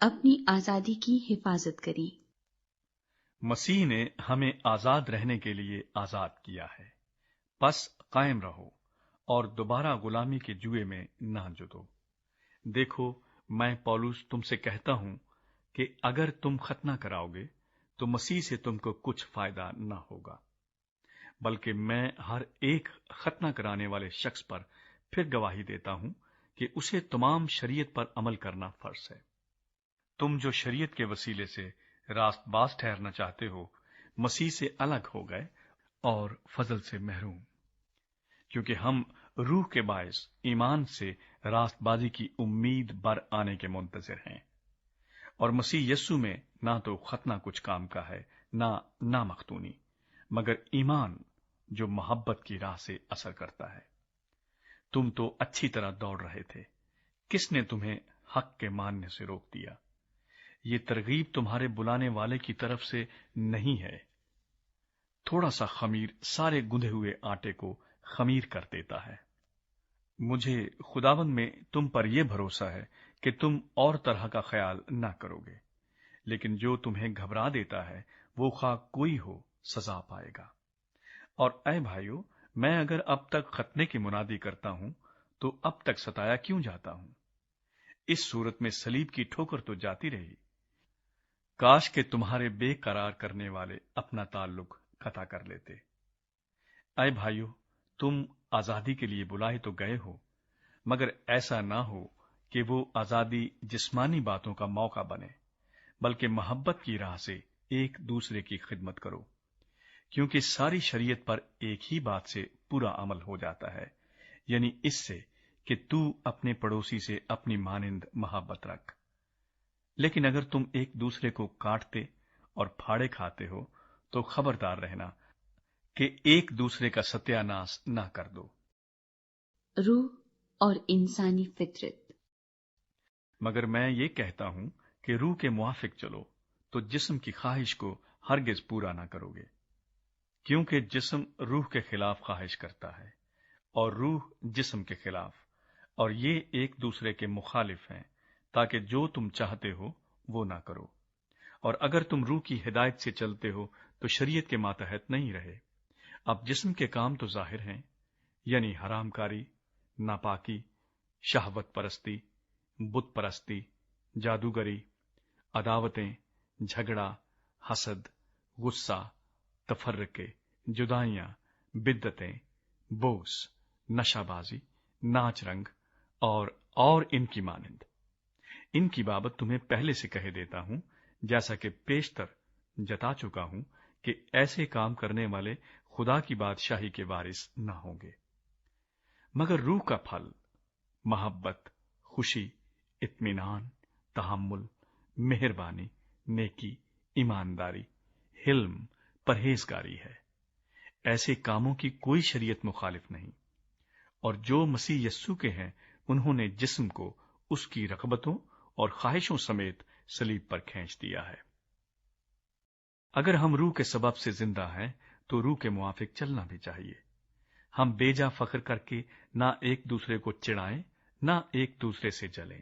اپنی آزادی کی حفاظت کریں۔ مسیح نے ہمیں آزاد رہنے کے لیے آزاد کیا ہے، پس قائم رہو اور دوبارہ غلامی کے جوئے میں نہ جتو۔ دیکھو، میں پولس تم سے کہتا ہوں کہ اگر تم ختنہ کراؤ گے تو مسیح سے تم کو کچھ فائدہ نہ ہوگا، بلکہ میں ہر ایک ختنہ کرانے والے شخص پر پھر گواہی دیتا ہوں کہ اسے تمام شریعت پر عمل کرنا فرض ہے۔ تم جو شریعت کے وسیلے سے راست باز ٹھہرنا چاہتے ہو، مسیح سے الگ ہو گئے اور فضل سے محروم، کیونکہ ہم روح کے باعث ایمان سے راست بازی کی امید بر آنے کے منتظر ہیں، اور مسیح یسو میں نہ تو ختنہ کچھ کام کا ہے نہ نامختونی، مگر ایمان جو محبت کی راہ سے اثر کرتا ہے۔ تم تو اچھی طرح دوڑ رہے تھے، کس نے تمہیں حق کے ماننے سے روک دیا؟ یہ ترغیب تمہارے بلانے والے کی طرف سے نہیں ہے۔ تھوڑا سا خمیر سارے گندھے ہوئے آٹے کو خمیر کر دیتا ہے۔ مجھے خداوند میں تم پر یہ بھروسہ ہے کہ تم اور طرح کا خیال نہ کرو گے، لیکن جو تمہیں گھبرا دیتا ہے وہ خواہ کوئی ہو سزا پائے گا۔ اور اے بھائیو، میں اگر اب تک ختنے کی منادی کرتا ہوں تو اب تک ستایا کیوں جاتا ہوں؟ اس صورت میں صلیب کی ٹھوکر تو جاتی رہی۔ کاش کہ تمہارے بے قرار کرنے والے اپنا تعلق قطع کر لیتے۔ اے بھائیو، تم آزادی کے لیے بلائے تو گئے ہو، مگر ایسا نہ ہو کہ وہ آزادی جسمانی باتوں کا موقع بنے، بلکہ محبت کی راہ سے ایک دوسرے کی خدمت کرو، کیونکہ ساری شریعت پر ایک ہی بات سے پورا عمل ہو جاتا ہے، یعنی اس سے کہ تو اپنے پڑوسی سے اپنی مانند محبت رکھ۔ لیکن اگر تم ایک دوسرے کو کاٹتے اور پھاڑے کھاتے ہو تو خبردار رہنا کہ ایک دوسرے کا ستیہ ناش نہ کر دو۔ روح اور انسانی فطرت۔ مگر میں یہ کہتا ہوں کہ روح کے موافق چلو تو جسم کی خواہش کو ہرگز پورا نہ کرو گے، کیونکہ جسم روح کے خلاف خواہش کرتا ہے اور روح جسم کے خلاف، اور یہ ایک دوسرے کے مخالف ہیں، تاکہ جو تم چاہتے ہو وہ نہ کرو۔ اور اگر تم روح کی ہدایت سے چلتے ہو تو شریعت کے ماتحت نہیں رہے۔ اب جسم کے کام تو ظاہر ہیں، یعنی حرام کاری، ناپاکی، شہوت پرستی، بت پرستی، جادوگری، عداوتیں، جھگڑا، حسد، غصہ، تفرقے، جدائیاں، بدعتیں، بوس، نشہ بازی، ناچ رنگ اور ان کی مانند۔ ان کی بابت تمہیں پہلے سے کہہ دیتا ہوں، جیسا کہ پیشتر جتا چکا ہوں، کہ ایسے کام کرنے والے خدا کی بادشاہی کے وارث نہ ہوں گے۔ مگر روح کا پھل محبت، خوشی، اطمینان، تحمل، مہربانی، نیکی، ایمانداری، حلم، پرہیزگاری ہے۔ ایسے کاموں کی کوئی شریعت مخالف نہیں۔ اور جو مسیح یسوع کے ہیں انہوں نے جسم کو اس کی رغبتوں اور خواہشوں سمیت صلیب پر کھینچ دیا ہے۔ اگر ہم روح کے سبب سے زندہ ہیں تو روح کے موافق چلنا بھی چاہیے۔ ہم بے جا فخر کر کے نہ ایک دوسرے کو چڑھائیں، نہ ایک دوسرے سے جلیں۔